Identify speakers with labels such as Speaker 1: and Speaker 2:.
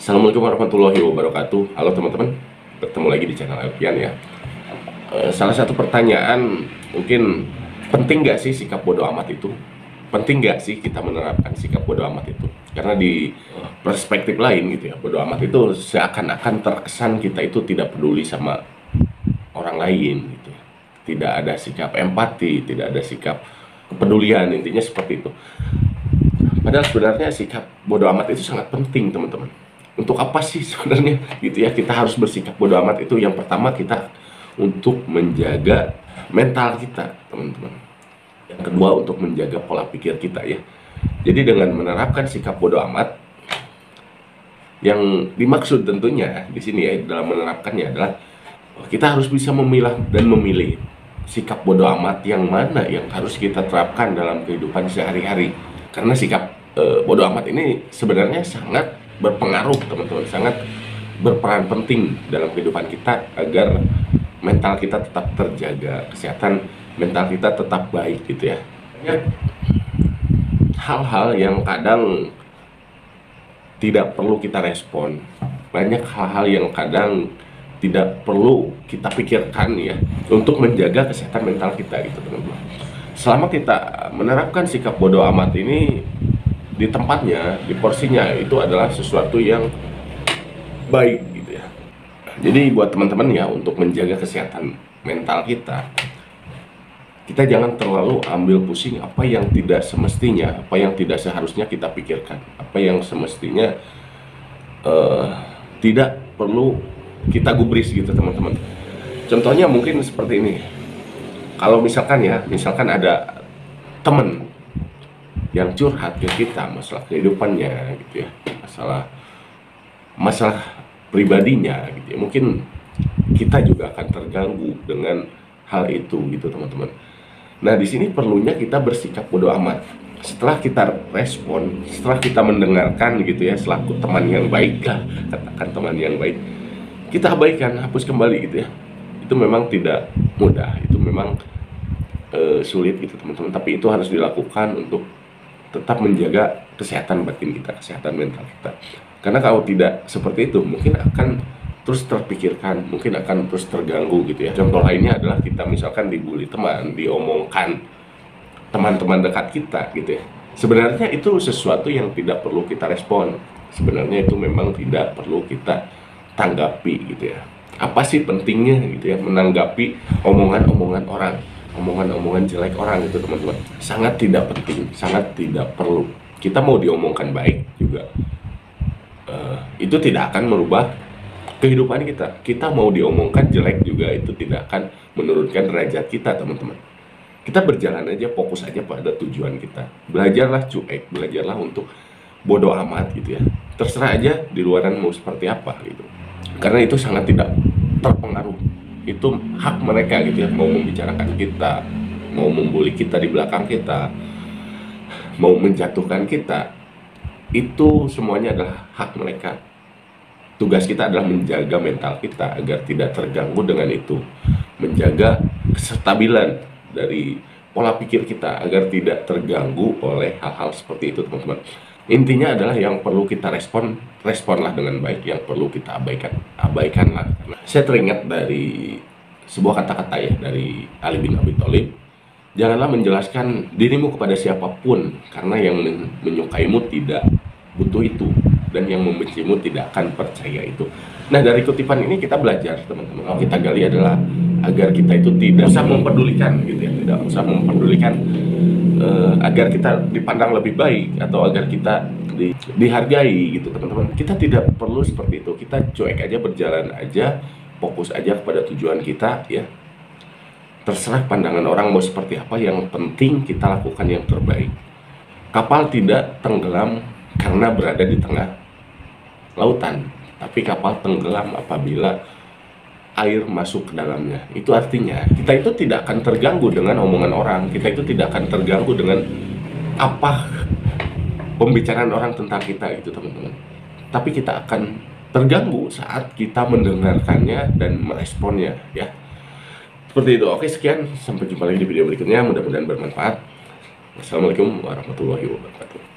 Speaker 1: Assalamualaikum warahmatullahi wabarakatuh. Halo teman-teman, bertemu lagi di channel Alfian ya. Salah satu pertanyaan mungkin, penting nggak sih sikap bodoh amat itu? Penting nggak sih kita menerapkan sikap bodoh amat itu? Karena di perspektif lain gitu ya, bodoh amat itu seakan-akan terkesan kita itu tidak peduli sama orang lain gitu ya. Tidak ada sikap empati, tidak ada sikap kepedulian, intinya seperti itu. Padahal sebenarnya sikap bodoh amat itu sangat penting teman-teman. Untuk apa sih sebenarnya gitu ya kita harus bersikap bodoh amat itu? Yang pertama, kita untuk menjaga mental kita teman-teman. Yang kedua, untuk menjaga pola pikir kita ya. Jadi dengan menerapkan sikap bodoh amat, yang dimaksud tentunya di sini ya dalam menerapkannya adalah kita harus bisa memilah dan memilih sikap bodoh amat yang mana yang harus kita terapkan dalam kehidupan sehari-hari. Karena sikap bodoh amat ini sebenarnya sangat berpengaruh teman-teman, sangat berperan penting dalam kehidupan kita agar mental kita tetap terjaga, kesehatan mental kita tetap baik gitu ya. Hal-hal yang kadang tidak perlu kita respon, banyak hal-hal yang kadang tidak perlu kita pikirkan ya untuk menjaga kesehatan mental kita gitu teman-teman. Selama kita menerapkan sikap bodoh amat ini di tempatnya, di porsinya, itu adalah sesuatu yang baik gitu ya. Jadi buat teman-teman ya, untuk menjaga kesehatan mental kita, kita jangan terlalu ambil pusing apa yang tidak semestinya, apa yang tidak seharusnya kita pikirkan, apa yang semestinya tidak perlu kita gubris gitu teman-teman. Contohnya mungkin seperti ini. Kalau misalkan ada teman yang curhat ke kita masalah kehidupannya gitu ya, masalah pribadinya gitu ya, mungkin kita juga akan terganggu dengan hal itu gitu teman-teman. Nah di sini perlunya kita bersikap bodoh amat. Setelah kita respon, setelah kita mendengarkan gitu ya, selaku teman yang baik lah, katakan teman yang baik, kita abaikan, hapus kembali gitu ya. Itu memang tidak mudah, itu memang sulit gitu teman-teman, tapi itu harus dilakukan untuk tetap menjaga kesehatan batin kita, kesehatan mental kita. Karena kalau tidak seperti itu, mungkin akan terus terpikirkan, mungkin akan terus terganggu gitu ya. Contoh lainnya adalah kita misalkan dibully teman, diomongkan teman-teman dekat kita gitu ya. Sebenarnya itu sesuatu yang tidak perlu kita respon. Sebenarnya itu memang tidak perlu kita tanggapi gitu ya. Apa sih pentingnya gitu ya menanggapi omongan-omongan orang, omongan-omongan jelek orang itu teman-teman? Sangat tidak penting, sangat tidak perlu. Kita mau diomongkan baik juga, itu tidak akan merubah kehidupan kita. Kita mau diomongkan jelek juga, itu tidak akan menurunkan derajat kita teman-teman. Kita berjalan aja, fokus aja pada tujuan kita. Belajarlah cuek, belajarlah untuk bodoh amat gitu ya. Terserah aja di luaran mau seperti apa gitu. Karena itu sangat tidak terpengaruh. Itu hak mereka gitu ya, mau membicarakan kita, mau membuli kita di belakang kita, mau menjatuhkan kita, itu semuanya adalah hak mereka. Tugas kita adalah menjaga mental kita agar tidak terganggu dengan itu, menjaga kestabilan dari pola pikir kita agar tidak terganggu oleh hal-hal seperti itu teman-teman. Intinya adalah yang perlu kita responlah dengan baik, yang perlu kita abaikanlah. Saya teringat dari sebuah kata-kata ya dari Ali bin Abi Thalib, janganlah menjelaskan dirimu kepada siapapun, karena yang menyukaimu tidak butuh itu, dan yang membencimu tidak akan percaya itu. Nah dari kutipan ini kita belajar teman-teman, kalau kita gali adalah agar kita itu tidak usah mempedulikan gitu ya, tidak usah mempedulikan agar kita dipandang lebih baik atau agar kita dihargai gitu teman-teman. Kita tidak perlu seperti itu, kita cuek aja, berjalan aja, fokus aja kepada tujuan kita ya. Terserah pandangan orang mau seperti apa, yang penting kita lakukan yang terbaik. Kapal tidak tenggelam karena berada di tengah lautan, tapi kapal tenggelam apabila air masuk ke dalamnya. Itu artinya kita itu tidak akan terganggu dengan omongan orang, kita itu tidak akan terganggu dengan apa pembicaraan orang tentang kita gitu teman-teman. Tapi kita akan terganggu saat kita mendengarkannya dan meresponnya ya. Seperti itu. Oke, sekian, sampai jumpa lagi di video berikutnya, mudah-mudahan bermanfaat. Wassalamualaikum warahmatullahi wabarakatuh.